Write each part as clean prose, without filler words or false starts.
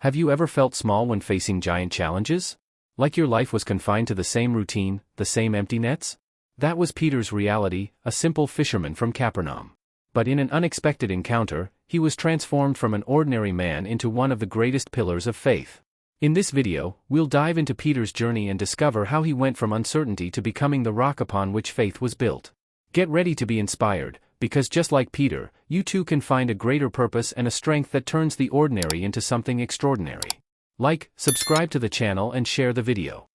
Have you ever felt small when facing giant challenges? Like your life was confined to the same routine, the same empty nets? That was Peter's reality, a simple fisherman from Capernaum. But in an unexpected encounter, he was transformed from an ordinary man into one of the greatest pillars of faith. In this video, we'll dive into Peter's journey and discover how he went from uncertainty to becoming the rock upon which faith was built. Get ready to be inspired, because just like Peter, you too can find a greater purpose and a strength that turns the ordinary into something extraordinary. Like, subscribe to the channel and share the video.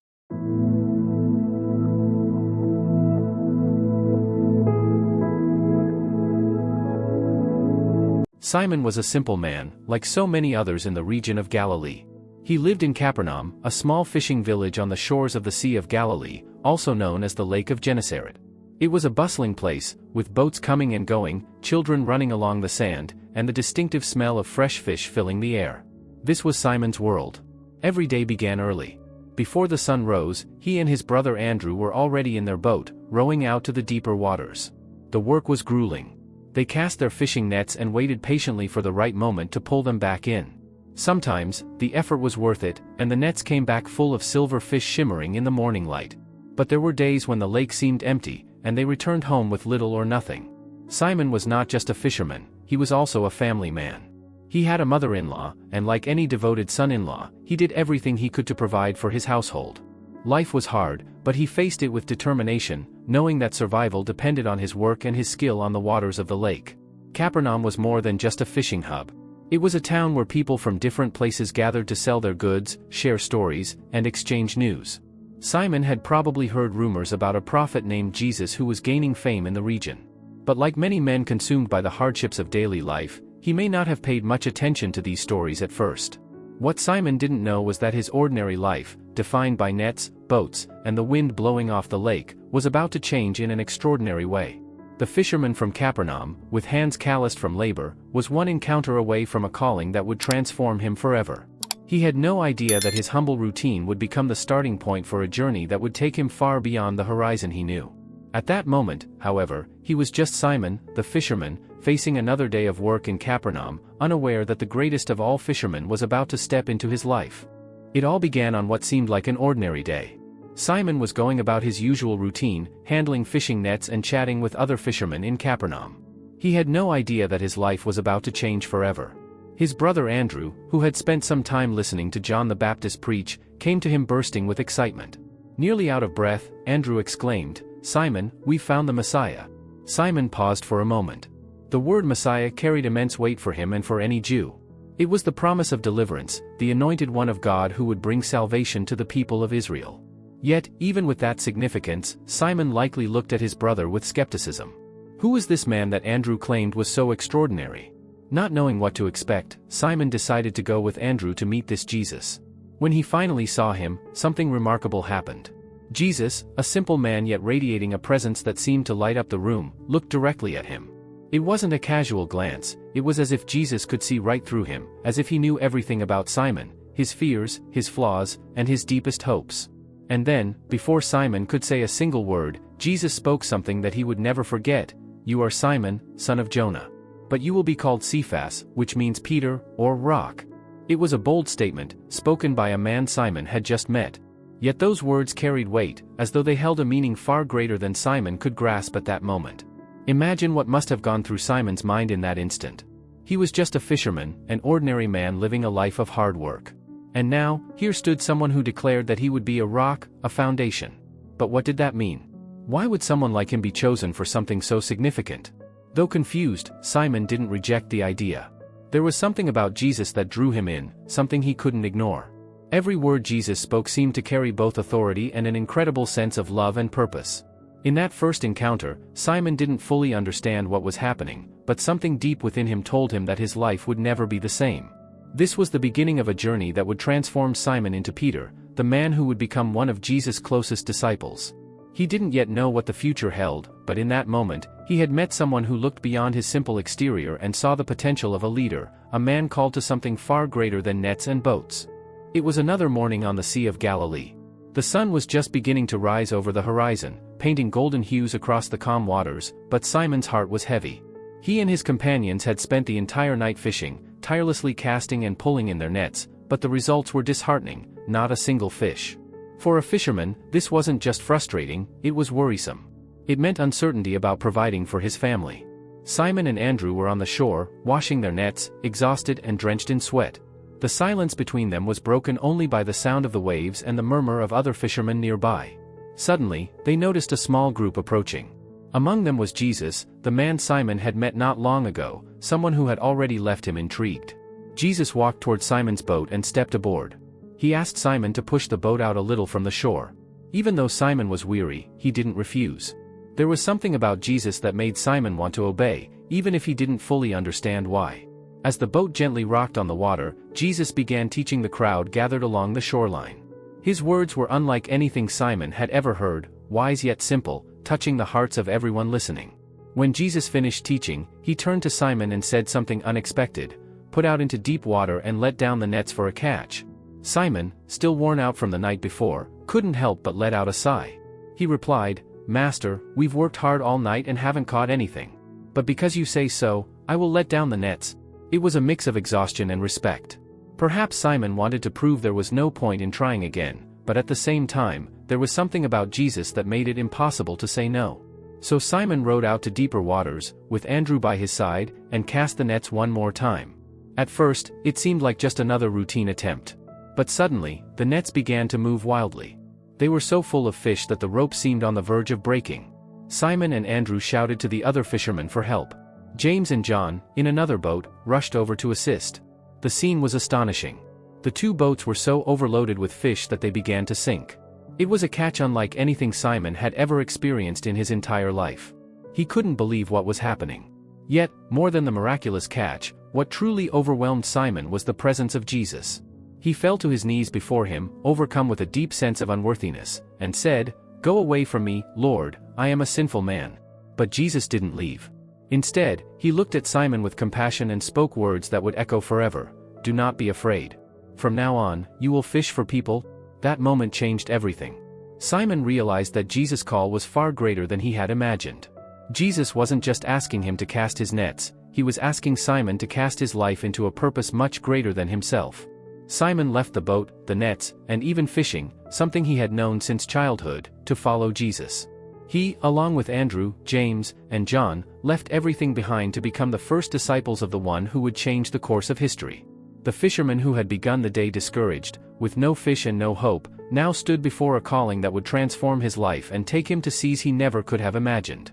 Simon was a simple man, like so many others in the region of Galilee. He lived in Capernaum, a small fishing village on the shores of the Sea of Galilee, also known as the Lake of Gennesaret. It was a bustling place, with boats coming and going, children running along the sand, and the distinctive smell of fresh fish filling the air. This was Simon's world. Every day began early. Before the sun rose, he and his brother Andrew were already in their boat, rowing out to the deeper waters. The work was grueling. They cast their fishing nets and waited patiently for the right moment to pull them back in. Sometimes, the effort was worth it, and the nets came back full of silver fish shimmering in the morning light. But there were days when the lake seemed empty, and they returned home with little or nothing. Simon was not just a fisherman, he was also a family man. He had a mother-in-law, and like any devoted son-in-law, he did everything he could to provide for his household. Life was hard, but he faced it with determination, knowing that survival depended on his work and his skill on the waters of the lake. Capernaum was more than just a fishing hub. It was a town where people from different places gathered to sell their goods, share stories, and exchange news. Simon had probably heard rumors about a prophet named Jesus who was gaining fame in the region. But like many men consumed by the hardships of daily life, he may not have paid much attention to these stories at first. What Simon didn't know was that his ordinary life, defined by nets, boats, and the wind blowing off the lake, was about to change in an extraordinary way. The fisherman from Capernaum, with hands calloused from labor, was one encounter away from a calling that would transform him forever. He had no idea that his humble routine would become the starting point for a journey that would take him far beyond the horizon he knew. At that moment, however, he was just Simon, the fisherman, facing another day of work in Capernaum, unaware that the greatest of all fishermen was about to step into his life. It all began on what seemed like an ordinary day. Simon was going about his usual routine, handling fishing nets and chatting with other fishermen in Capernaum. He had no idea that his life was about to change forever. His brother Andrew, who had spent some time listening to John the Baptist preach, came to him bursting with excitement. Nearly out of breath, Andrew exclaimed, "Simon, we've found the Messiah." Simon paused for a moment. The word Messiah carried immense weight for him and for any Jew. It was the promise of deliverance, the anointed one of God who would bring salvation to the people of Israel. Yet, even with that significance, Simon likely looked at his brother with skepticism. Who was this man that Andrew claimed was so extraordinary? Not knowing what to expect, Simon decided to go with Andrew to meet this Jesus. When he finally saw him, something remarkable happened. Jesus, a simple man yet radiating a presence that seemed to light up the room, looked directly at him. It wasn't a casual glance, it was as if Jesus could see right through him, as if he knew everything about Simon, his fears, his flaws, and his deepest hopes. And then, before Simon could say a single word, Jesus spoke something that he would never forget. "You are Simon, son of Jonah. But you will be called Cephas, which means Peter, or rock." It was a bold statement, spoken by a man Simon had just met. Yet those words carried weight, as though they held a meaning far greater than Simon could grasp at that moment. Imagine what must have gone through Simon's mind in that instant. He was just a fisherman, an ordinary man living a life of hard work. And now, here stood someone who declared that he would be a rock, a foundation. But what did that mean? Why would someone like him be chosen for something so significant? Though confused, Simon didn't reject the idea. There was something about Jesus that drew him in, something he couldn't ignore. Every word Jesus spoke seemed to carry both authority and an incredible sense of love and purpose. In that first encounter, Simon didn't fully understand what was happening, but something deep within him told him that his life would never be the same. This was the beginning of a journey that would transform Simon into Peter, the man who would become one of Jesus' closest disciples. He didn't yet know what the future held, but in that moment, he had met someone who looked beyond his simple exterior and saw the potential of a leader, a man called to something far greater than nets and boats. It was another morning on the Sea of Galilee. The sun was just beginning to rise over the horizon, painting golden hues across the calm waters, but Simon's heart was heavy. He and his companions had spent the entire night fishing, tirelessly casting and pulling in their nets, But the results were disheartening, not a single fish. For a fisherman, this wasn't just frustrating, it was worrisome. It meant uncertainty about providing for his family. Simon and Andrew were on the shore, washing their nets, exhausted and drenched in sweat. The silence between them was broken only by the sound of the waves and the murmur of other fishermen nearby. Suddenly, they noticed a small group approaching. Among them was Jesus, the man Simon had met not long ago, someone who had already left him intrigued. Jesus walked toward Simon's boat and stepped aboard. He asked Simon to push the boat out a little from the shore. Even though Simon was weary, he didn't refuse. There was something about Jesus that made Simon want to obey, even if he didn't fully understand why. As the boat gently rocked on the water, Jesus began teaching the crowd gathered along the shoreline. His words were unlike anything Simon had ever heard, wise yet simple, touching the hearts of everyone listening. When Jesus finished teaching, he turned to Simon and said something unexpected: "Put out into deep water and let down the nets for a catch." Simon, still worn out from the night before, couldn't help but let out a sigh. He replied, "Master, we've worked hard all night and haven't caught anything. But because you say so, I will let down the nets." It was a mix of exhaustion and respect. Perhaps Simon wanted to prove there was no point in trying again, but at the same time, there was something about Jesus that made it impossible to say no. So Simon rowed out to deeper waters, with Andrew by his side, and cast the nets one more time. At first, it seemed like just another routine attempt. But suddenly, the nets began to move wildly. They were so full of fish that the rope seemed on the verge of breaking. Simon and Andrew shouted to the other fishermen for help. James and John, in another boat, rushed over to assist. The scene was astonishing. The two boats were so overloaded with fish that they began to sink. It was a catch unlike anything Simon had ever experienced in his entire life. He couldn't believe what was happening. Yet, more than the miraculous catch, what truly overwhelmed Simon was the presence of Jesus. He fell to his knees before him, overcome with a deep sense of unworthiness, and said, "Go away from me, Lord, I am a sinful man." But Jesus didn't leave. Instead, he looked at Simon with compassion and spoke words that would echo forever: "Do not be afraid. From now on, you will fish for people." That moment changed everything. Simon realized that Jesus' call was far greater than he had imagined. Jesus wasn't just asking him to cast his nets, he was asking Simon to cast his life into a purpose much greater than himself. Simon left the boat, the nets, and even fishing, something he had known since childhood, to follow Jesus. He, along with Andrew, James, and John, left everything behind to become the first disciples of the one who would change the course of history. The fisherman who had begun the day discouraged, with no fish and no hope, now stood before a calling that would transform his life and take him to seas he never could have imagined.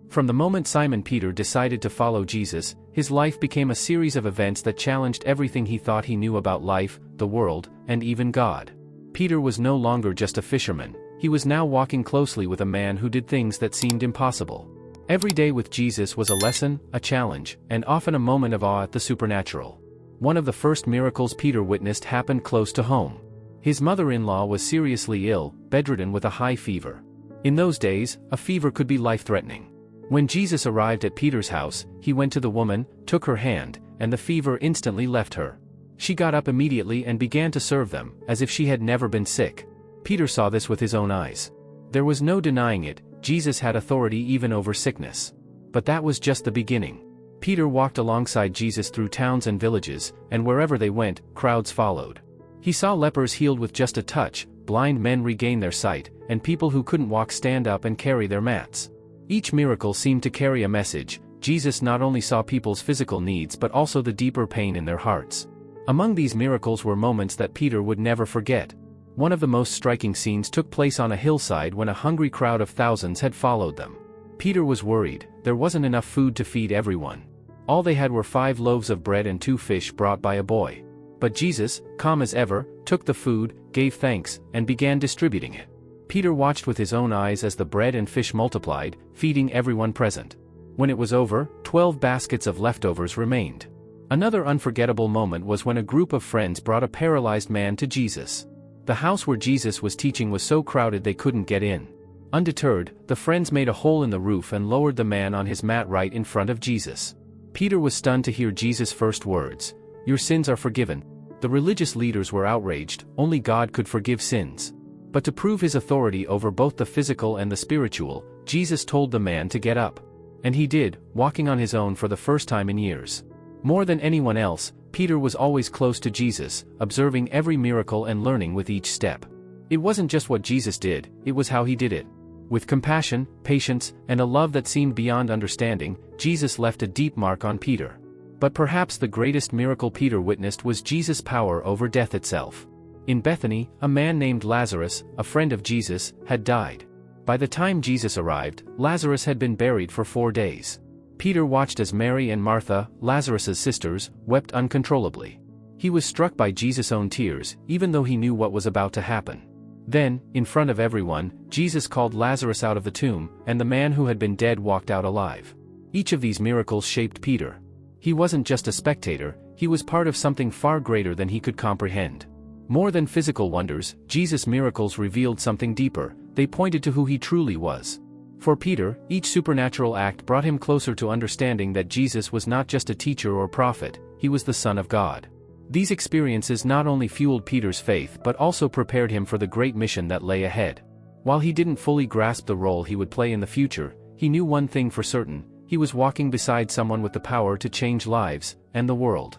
From the moment Simon Peter decided to follow Jesus, his life became a series of events that challenged everything he thought he knew about life, the world, and even God. Peter was no longer just a fisherman, he was now walking closely with a man who did things that seemed impossible. Every day with Jesus was a lesson, a challenge, and often a moment of awe at the supernatural. One of the first miracles Peter witnessed happened close to home. His mother-in-law was seriously ill, bedridden with a high fever. In those days, a fever could be life-threatening. When Jesus arrived at Peter's house, he went to the woman, took her hand, and the fever instantly left her. She got up immediately and began to serve them, as if she had never been sick. Peter saw this with his own eyes. There was no denying it, Jesus had authority even over sickness. But that was just the beginning. Peter walked alongside Jesus through towns and villages, and wherever they went, crowds followed. He saw lepers healed with just a touch, blind men regain their sight, and people who couldn't walk stand up and carry their mats. Each miracle seemed to carry a message. Jesus not only saw people's physical needs but also the deeper pain in their hearts. Among these miracles were moments that Peter would never forget. One of the most striking scenes took place on a hillside when a hungry crowd of thousands had followed them. Peter was worried, there wasn't enough food to feed everyone. All they had were 5 loaves of bread and 2 fish brought by a boy. But Jesus, calm as ever, took the food, gave thanks, and began distributing it. Peter watched with his own eyes as the bread and fish multiplied, feeding everyone present. When it was over, 12 baskets of leftovers remained. Another unforgettable moment was when a group of friends brought a paralyzed man to Jesus. The house where Jesus was teaching was so crowded they couldn't get in. Undeterred, the friends made a hole in the roof and lowered the man on his mat right in front of Jesus. Peter was stunned to hear Jesus' first words: "Your sins are forgiven." The religious leaders were outraged, only God could forgive sins. But to prove his authority over both the physical and the spiritual, Jesus told the man to get up. And he did, walking on his own for the first time in years. More than anyone else, Peter was always close to Jesus, observing every miracle and learning with each step. It wasn't just what Jesus did, it was how he did it. With compassion, patience, and a love that seemed beyond understanding, Jesus left a deep mark on Peter. But perhaps the greatest miracle Peter witnessed was Jesus' power over death itself. In Bethany, a man named Lazarus, a friend of Jesus, had died. By the time Jesus arrived, Lazarus had been buried for 4 days. Peter watched as Mary and Martha, Lazarus's sisters, wept uncontrollably. He was struck by Jesus' own tears, even though he knew what was about to happen. Then, in front of everyone, Jesus called Lazarus out of the tomb, and the man who had been dead walked out alive. Each of these miracles shaped Peter. He wasn't just a spectator, he was part of something far greater than he could comprehend. More than physical wonders, Jesus' miracles revealed something deeper. They pointed to who he truly was. For Peter, each supernatural act brought him closer to understanding that Jesus was not just a teacher or prophet, he was the Son of God. These experiences not only fueled Peter's faith but also prepared him for the great mission that lay ahead. While he didn't fully grasp the role he would play in the future, he knew one thing for certain: he was walking beside someone with the power to change lives, and the world.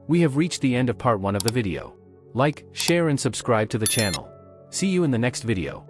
We have reached the end of part 1 of the video. Like, share and subscribe to the channel. See you in the next video.